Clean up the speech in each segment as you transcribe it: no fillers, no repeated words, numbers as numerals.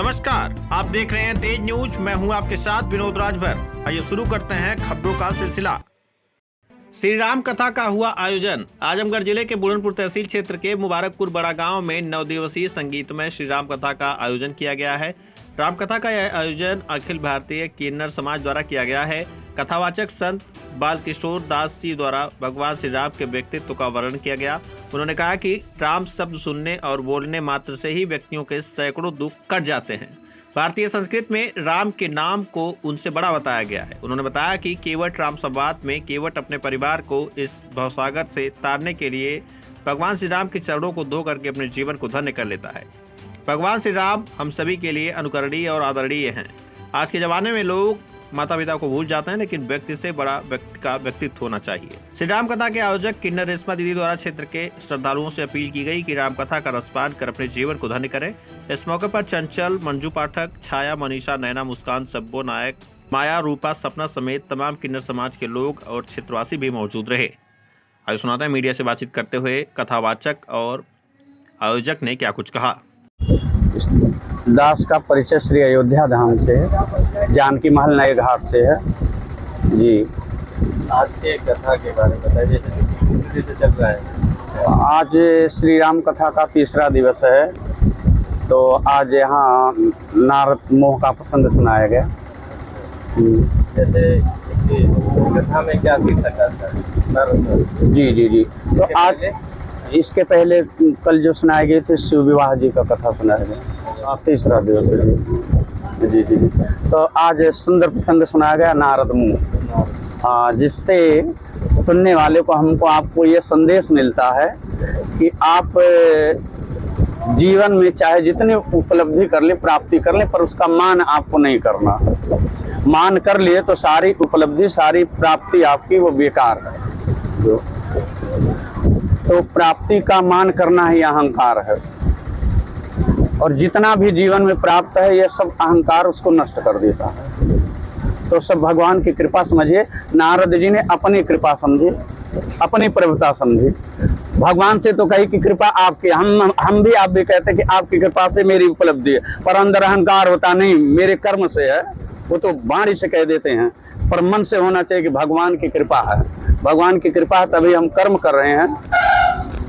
नमस्कार, आप देख रहे हैं तेज न्यूज। मैं हूं आपके साथ विनोद राजभर। आइए शुरू करते हैं खबरों का सिलसिला। श्री राम कथा का हुआ आयोजन। आजमगढ़ जिले के बुरहानपुर तहसील क्षेत्र के मुबारकपुर बड़ा गांव में 9 दिवसीय संगीतमय श्री राम कथा का आयोजन किया गया है। राम कथा का यह आयोजन अखिल भारतीय किन्नर समाज द्वारा किया गया है। कथावाचक संत बालकिशोर दास जी द्वारा भगवान श्री राम के व्यक्तित्व का वर्णन किया गया। उन्होंने कहा कि राम शब्द सुनने और बोलने मात्र से ही व्यक्तियों के सैकड़ों दुख कट जाते हैं। भारतीय संस्कृति में राम के नाम को उनसे बड़ा बताया गया है। उन्होंने बताया कि केवट राम संवाद में केवट अपने परिवार को इस भवसागर से तारने के लिए भगवान श्री राम के चरणों को धो करके अपने जीवन को धन्य कर लेता है। भगवान श्री राम हम सभी के लिए अनुकरणीय और आदरणीय हैं। आज के ज़माने में लोग माता पिता को भूल जाते हैं, लेकिन व्यक्ति से बड़ा व्यक्ति का व्यक्तित्व होना चाहिए। श्री राम कथा के आयोजक किन्नर रेशमा दीदी द्वारा क्षेत्र के श्रद्धालुओं से अपील की गई कि राम कथा का रसपान कर अपने जीवन को धन्य करें। इस मौके पर चंचल, मंजू पाठक, छाया, मनीषा, नैना, मुस्कान, सब्बो नायक, माया, रूपा, सपना समेत तमाम किन्नर समाज के लोग और क्षेत्रवासी भी मौजूद रहे। आइए सुनाते हैं मीडिया से बातचीत करते हुए कथावाचक और आयोजक ने क्या कुछ कहा। दास का परिचय श्री अयोध्या धाम से है, जानकी महल नए घाट से है जी। आज के कथा के बारे में बताइए, जैसे से चल रहा है। आज श्री राम कथा का तीसरा दिवस है, तो आज यहाँ नारद मोह का प्रसंग सुनाया गया। जैसे कथा में क्या शीर्षक आता है? जी जी जी। तो आज इसके पहले कल जो सुनाए गए थे शिव विवाह जी का कथा सुनाया गया, तीसरा दिवस है जी जी जी। तो आज सुंदर प्रसंग सुनाया गया नारद मुँह, जिससे सुनने वाले को हमको आपको ये संदेश मिलता है कि आप जीवन में चाहे जितनी उपलब्धि कर ले, प्राप्ति कर ले, पर उसका मान आपको नहीं करना। मान कर लिए तो सारी उपलब्धि, सारी प्राप्ति आपकी वो बेकार है। जो तो प्राप्ति का मान करना ही अहंकार है, और जितना भी जीवन में प्राप्त है ये सब अहंकार उसको नष्ट कर देता है। तो सब भगवान की कृपा समझिए। नारद जी ने अपनी कृपा समझी, अपनी प्रभुता समझी। भगवान से तो कही कि कृपा आपकी, हम भी आप भी कहते हैं कि आपकी कृपा से मेरी उपलब्धि है, पर अंदर अहंकार होता नहीं मेरे कर्म से है, वो तो वाणी से कह देते हैं, पर मन से होना चाहिए कि भगवान की कृपा है। भगवान की कृपा है तभी हम कर्म कर रहे हैं।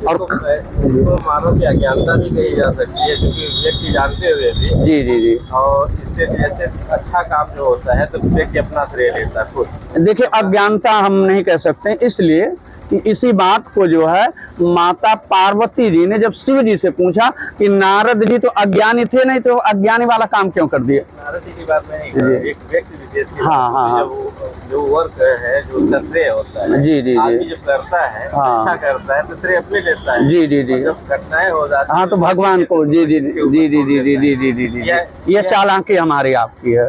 और तो मानव की अज्ञानता भी कही जा सकती है, क्योंकि व्यक्ति जानते हुए भी जी जी जी, और इससे ऐसे अच्छा काम जो होता है तो व्यक्ति अपना श्रेय लेता है खुद। देखिए अज्ञानता हम नहीं कह सकते, इसलिए कि इसी बात को जो है माता पार्वती जी ने जब शिव जी से पूछा कि नारद जी तो अज्ञानी थे, नहीं तो अज्ञानी वाला काम क्यों कर दिए। नारद जी की बात नहीं, एक व्यक्ति विशेष की हाँ, जो वर्क है, जो उसका श्रेय होता है, जी जी आदमी जब करता है, अच्छा करता है तो श्रेय अपने लेता है। जी जी जी, जब घटनाएं हो जाती हाँ तो भगवान को जी जी जी जी जी जी जी जी जी जी, ये चालाकी हमारी आपकी है,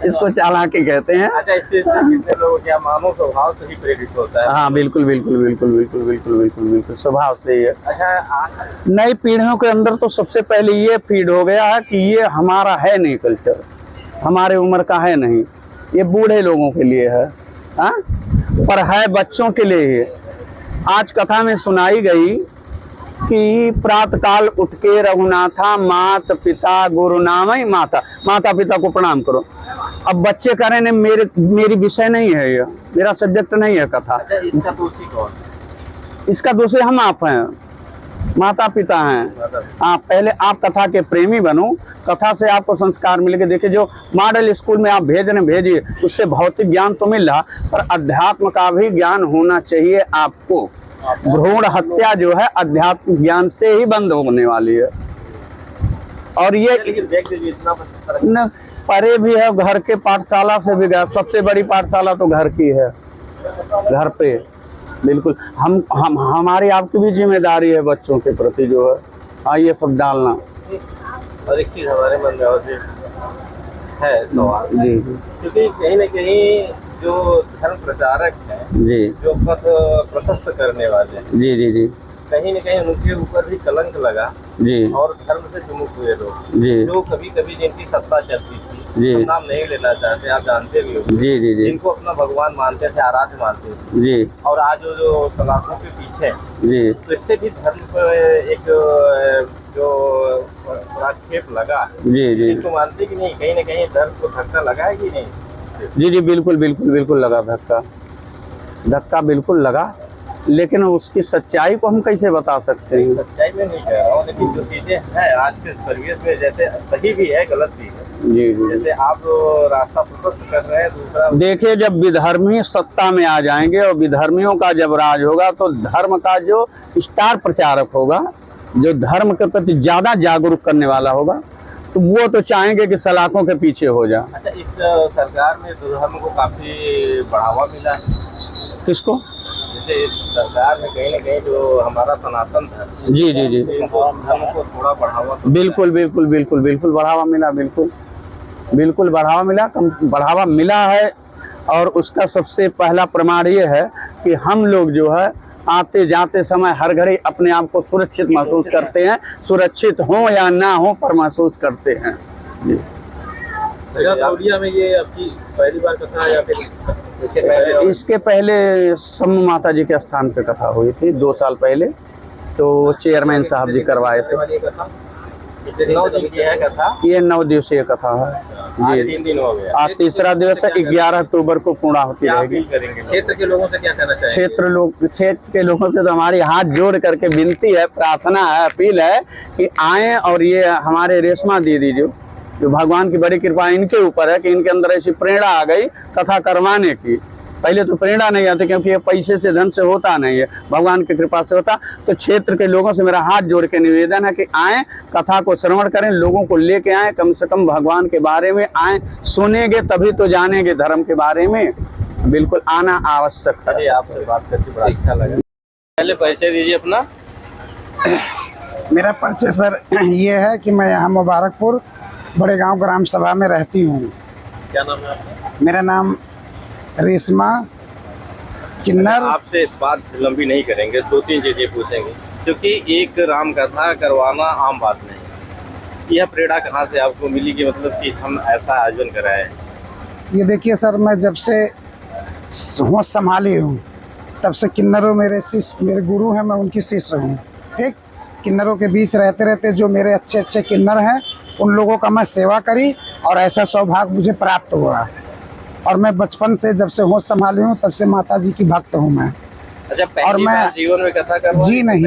इसको चालाकी कहते हैं। अच्छा, इससे कितने लोग क्या मानव स्वभाव से ही प्रेरित होता है? हाँ बिल्कुल बिल्कुल बिल्कुल बिल्कुल बिल्कुल बिल्कुल बिल्कुल स्वभाव से ही है। अच्छा, नई पीढ़ियों के अंदर तो सबसे पहले ये फीड हो गया है कि ये हमारा है नहीं, कल्चर हमारे उम्र का है नहीं, ये बूढ़े लोगों के लिए है, हाँ, पर है बच्चों के लिए ही। आज कथा में सुनाई गई कि प्रातः काल उठ के रघुनाथा मात पिता गुरु नामई माता, माता पिता को प्रणाम करो। अब बच्चे कह रहे हैं मेरी विषय नहीं है, ये मेरा सब्जेक्ट नहीं है कथा। अच्छा, इसका दोषी कौन? इसका दोषी हम आप हैं, माता पिता हैं। आप पहले आप कथा के प्रेमी बनो, कथा से आपको संस्कार मिलेंगे। देखिए जो मॉडल स्कूल में आप भेजिए, उससे भौतिक ज्ञान तो मिल रहा, पर अध्यात्म का भी ज्ञान होना चाहिए आपको। भ्रूण हत्या जो है अध्यात्म ज्ञान से ही बंद होने वाली है। और ये इतना परे भी है, घर के पाठशाला से भी गया। सबसे बड़ी पाठशाला तो घर की है, घर पे बिल्कुल हम हमारी आपकी भी जिम्मेदारी है बच्चों के प्रति जो है, हाँ ये सब डालना। और एक चीज हमारे मन में और है जी, क्योंकि कहीं न कहीं जो धर्म प्रचारक हैं जी, जो पथ प्रशस्त करने वाले हैं, जी जी जी, कहीं न कहीं उनके ऊपर भी कलंक लगा जी, और धर्म से विमुख हुए लोग, जी, जो कभी कभी जिनकी सत्ता चलती थी जी। हम नाम नहीं लेना चाहते, आप जानते भी हो, जी जी जी जिनको अपना भगवान मानते थे, आराध्य मानते थे, जी और आज जो सलाखों के पीछे हैं, जी तो इससे भी धर्म पर एक जो आक्षेप लगा, जी इस जी चीज को मानते कि नहीं, कहीं ना कहीं धर्म को धक्का लगा है कि नहीं इससे? जी जी बिल्कुल बिल्कुल बिल्कुल लगा धक्का, धक्का बिल्कुल लगा, लेकिन उसकी सच्चाई को हम कैसे बता सकते हैं? सच्चाई में नहीं कह रहा हूँ, लेकिन जो चीजें हैं आज के परिवेश में, जैसे सही भी है गलत भी है, जी जी जैसे आप रास्ता प्रशस्त कर रहे हैं, दूसरा देखिए, जब विधर्मी सत्ता में आ जाएंगे और विधर्मियों का जब राज होगा, तो धर्म का जो स्टार प्रचारक होगा, जो धर्म के प्रति ज्यादा जागरूक करने वाला होगा, तो वो तो चाहेंगे कि सलाखों के पीछे हो जाए। अच्छा, इस सरकार में तो धर्म को काफी बढ़ावा मिला है। किसको? जैसे इस सरकार में कहीं ना कहीं जो हमारा सनातन धर्म, जी जी जी इनको धर्म को थोड़ा बढ़ावा तो बिल्कुल बिल्कुल बिल्कुल बिल्कुल बढ़ावा मिला, बिल्कुल बिल्कुल बढ़ावा मिला, बढ़ावा मिला है। और उसका सबसे पहला प्रमाण ये है कि हम लोग जो है आते जाते समय हर घड़ी अपने आप को सुरक्षित महसूस करते हैं, सुरक्षित हो या ना हो पर महसूस करते हैं। जी। इंडिया में ये आपकी पहली बार कथा है या फिर इसके पहले? इसके पहले सम्मू माता जी के स्थान पे कथा हुई थी 2 साल पहले, तो चेयरमैन साहब जी करवाए थे। 9 दिन की है कथा, ये 9 दिवसीय कथा है। आज जी 3 दिन हो गया, आज तीसरा दिवस है, 11 अक्टूबर को पूर्ण होती क्या रहेगी। अपील करेंगे क्षेत्र के लोगों से, क्या कहना चाहेंगे? क्षेत्र के लोगों से तो हमारी हाथ जोड़ करके विनती है, प्रार्थना है, अपील है कि आए, और ये हमारे रेशमा दीदी जो भगवान की बड़ी कृपा इनके ऊपर है कि इनके अंदर ऐसी प्रेरणा आ गई कथा करवाने की। पहले तो प्रेरणा नहीं आती, क्योंकि ये पैसे से धन से होता नहीं है, भगवान की कृपा से होता। तो क्षेत्र के लोगों से मेरा हाथ जोड़ के निवेदन है कि आए, कथा को श्रवण करें, लोगों को लेके आए, कम से कम भगवान के बारे में आए, सुनेंगे तभी तो जानेंगे धर्म के बारे में। बिल्कुल आना आवश्यक है। चलिए, आपसे बात करके बड़ा अच्छा लगा। पहले परिचय दीजिए अपना। मेरा परिचय सर ये है कि मैं यहाँ मुबारकपुर बड़े गांव ग्राम सभा में रहती हूँ। क्या नाम है आपका? मेरा नाम रेशमा किन्नर। आपसे बात लंबी नहीं करेंगे, 2-3 चीजें पूछेंगे, क्योंकि एक राम कथा करवाना आम बात नहीं। यह प्रेरणा कहाँ से आपको मिली कि मतलब कि हम ऐसा आयोजन कराएं? ये देखिए सर, मैं जब से होश संभाली हूँ तब से किन्नरों मेरे शिष्य, मेरे गुरु हैं, मैं उनकी शिष्य हूँ। ठीक, किन्नरों के बीच रहते रहते जो मेरे अच्छे अच्छे किन्नर हैं, उन लोगों का मैं सेवा करी और ऐसा सौभाग्य मुझे प्राप्त हुआ। और मैं बचपन से, जब से होश संभाली हूँ तब से माता जी की भक्त हूँ मैं। अच्छा, पहली बार जीवन में कथा करवाई? जी नहीं,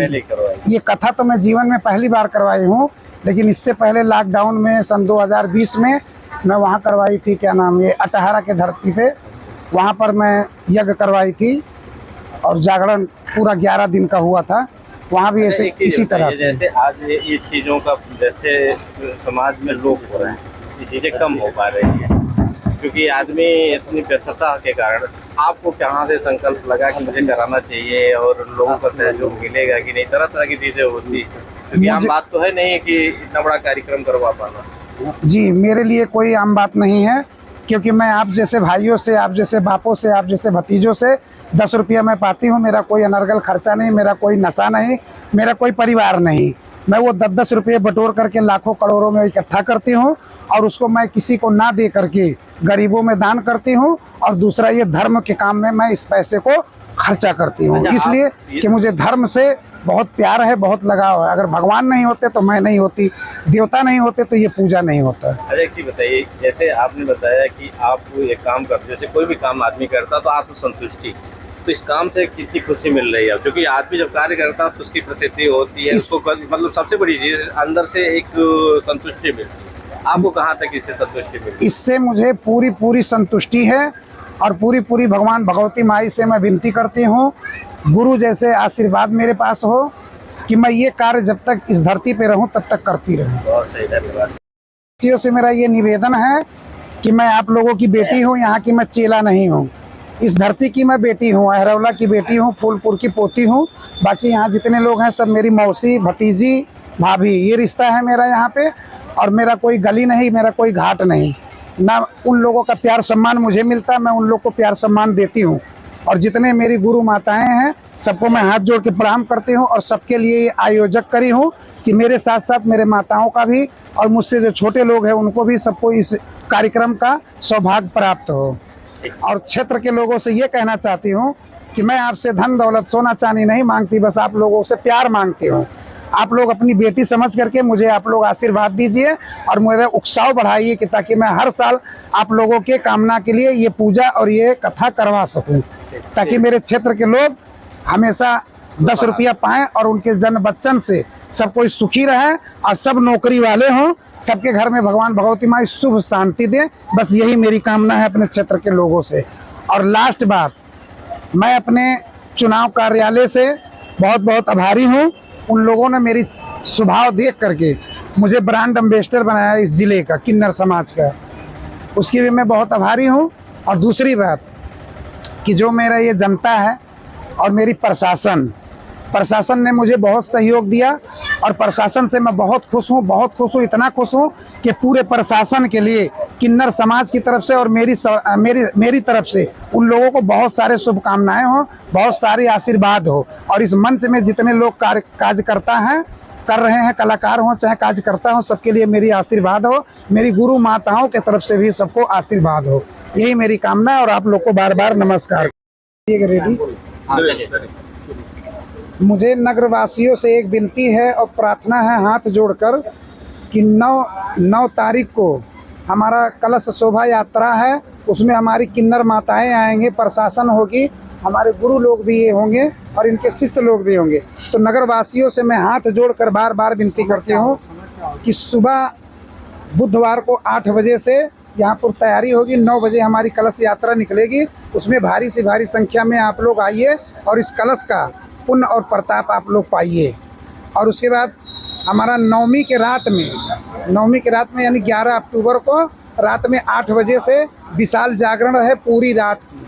ये कथा तो मैं जीवन में पहली बार करवाई हूँ, लेकिन इससे पहले लॉकडाउन में सन 2020 में मैं वहाँ करवाई थी, क्या नाम, ये अटहरा के धरती पे, वहाँ पर मैं यज्ञ करवाई थी और जागरण पूरा 11 दिन का हुआ था। वहाँ भी ऐसे इसी तरह से। जैसे आज इस चीज़ों का, जैसे समाज में लोग हो रहे हैं, ये चीज़ें कम हो पा रही हैं, क्योंकि आदमी इतनी व्यस्तता के कारण, आपको कहाँ से संकल्प लगा कि मुझे कराना चाहिए और लोगों का सहयोग मिलेगा कि नहीं? तरह तरह की चीज़ें होती है, क्योंकि आम बात तो है नहीं कि इतना बड़ा कार्यक्रम करवा पाना। जी, मेरे लिए कोई आम बात नहीं है, क्योंकि मैं आप जैसे भाइयों से, आप जैसे बापों से, आप जैसे भतीजों से 10 रुपया मैं पाती हूँ। मेरा कोई अनर्गल खर्चा नहीं, मेरा कोई नशा नहीं, मेरा कोई परिवार नहीं। मैं वो 10-10 रुपये बटोर करके लाखों करोड़ों में इकट्ठा करती हूँ और उसको मैं किसी को ना दे करके गरीबों में दान करती हूँ। और दूसरा, ये धर्म के काम में मैं इस पैसे को खर्चा करती हूँ, इसलिए कि मुझे धर्म से बहुत प्यार है, बहुत लगाव है। अगर भगवान नहीं होते तो मैं नहीं होती, देवता नहीं होते तो ये पूजा नहीं होता। अच्छा, एक चीज़ बताइए, जैसे आपने बताया कि आप एक काम करते, जैसे कोई भी काम आदमी करता तो आत्मसंतुष्टि, तो इस काम से कितनी खुशी मिल रही है? क्योंकि आदमी जब कार्य करता है तो उसकी प्रसिद्धि होती है, उसको मतलब सबसे बड़ी चीज़ अंदर से एक संतुष्टि मिलती है। आपको कहाँ तक इससे संतुष्टि मिलती? इससे मुझे पूरी संतुष्टि है और पूरी भगवान भगवती माई से मैं विनती करती हूँ, गुरु जैसे आशीर्वाद मेरे पास हो कि मैं ये कार्य जब तक इस धरती पे रहूं तब तक करती रहूं। बहुत सही, धन्यवाद। इसी से मेरा ये निवेदन है कि मैं आप लोगों की बेटी हूँ, यहाँ की मैं चेला नहीं हूँ, इस धरती की मैं बेटी हूँ, अहरौला की बेटी हूँ, फूलपुर की पोती हूँ। बाकी यहाँ जितने लोग हैं सब मेरी मौसी, भतीजी, भाभी, ये रिश्ता है मेरा यहाँ पे। और मेरा कोई गली नहीं, मेरा कोई घाट नहीं, ना उन लोगों का प्यार सम्मान मुझे मिलता, मैं उन लोग को प्यार सम्मान देती हूँ। और जितने मेरी गुरु माताएं हैं सबको मैं हाथ जोड़ के प्रणाम करती हूँ और सबके लिए ये आयोजक करी हूँ कि मेरे साथ साथ मेरे माताओं का भी और मुझसे जो छोटे लोग हैं उनको भी सबको इस कार्यक्रम का सौभाग्य प्राप्त हो। और क्षेत्र के लोगों से ये कहना चाहती हूँ कि मैं आपसे धन दौलत सोना चांदी नहीं मांगती, बस आप लोगों से प्यार मांगती हूँ। आप लोग अपनी बेटी समझ करके मुझे आप लोग आशीर्वाद दीजिए और मेरा उत्साह बढ़ाइए कि ताकि मैं हर साल आप लोगों के कामना के लिए ये पूजा और ये कथा करवा सकूं, ताकि मेरे क्षेत्र के लोग हमेशा 10 रुपया पाएं और उनके जन बच्चन से सब कोई सुखी रहे और सब नौकरी वाले हों, सबके घर में भगवान भगवती माई शुभ शांति दें। बस यही मेरी कामना है अपने क्षेत्र के लोगों से। और लास्ट बात, मैं अपने चुनाव कार्यालय से बहुत बहुत आभारी हूँ। उन लोगों ने मेरी स्वभाव देख करके मुझे ब्रांड एम्बेसडर बनाया इस ज़िले का, किन्नर समाज का, उसकी भी मैं बहुत आभारी हूँ। और दूसरी बात कि जो मेरा ये जनता है और मेरी प्रशासन ने मुझे बहुत सहयोग दिया और प्रशासन से मैं बहुत खुश हूँ, इतना खुश हूँ कि पूरे प्रशासन के लिए किन्नर समाज की तरफ से और मेरी तरफ से उन लोगों को बहुत सारे शुभकामनाएं हो, बहुत सारे आशीर्वाद हो। और इस मंच में जितने लोग कार्यकर्ता हैं, कर रहे हैं, कलाकार हों चाहे कार्यकर्ता हो, सबके लिए मेरी आशीर्वाद हो। मेरी गुरु माताओं के तरफ से भी सबको आशीर्वाद हो, यही मेरी कामना है। और आप लोग को बार बार नमस्कार। रेडी, मुझे नगरवासियों से एक विनती है और प्रार्थना है हाथ जोड़कर कि 9 तारीख को हमारा कलश शोभा यात्रा है, उसमें हमारी किन्नर माताएं आएंगे, प्रशासन होगी, हमारे गुरु लोग भी ये होंगे और इनके शिष्य लोग भी होंगे। तो नगरवासियों से मैं हाथ जोड़कर बार बार विनती करती हूँ कि सुबह बुधवार को 8 बजे से यहाँ पर तैयारी होगी, 9 बजे हमारी कलश यात्रा निकलेगी। उसमें भारी से भारी संख्या में आप लोग आइए और इस कलश का पुण्य और प्रताप आप लोग पाइए। और उसके बाद हमारा नवमी के रात में यानी 11 अक्टूबर को रात में 8 बजे से विशाल जागरण है पूरी रात की,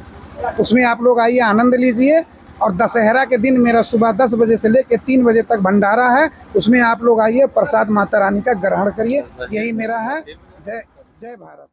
उसमें आप लोग आइए, आनंद लीजिए। और दशहरा के दिन मेरा सुबह 10 बजे से लेकर 3 बजे तक भंडारा है, उसमें आप लोग आइए, प्रसाद माता रानी का ग्रहण करिए। यही मेरा है। जय भारत।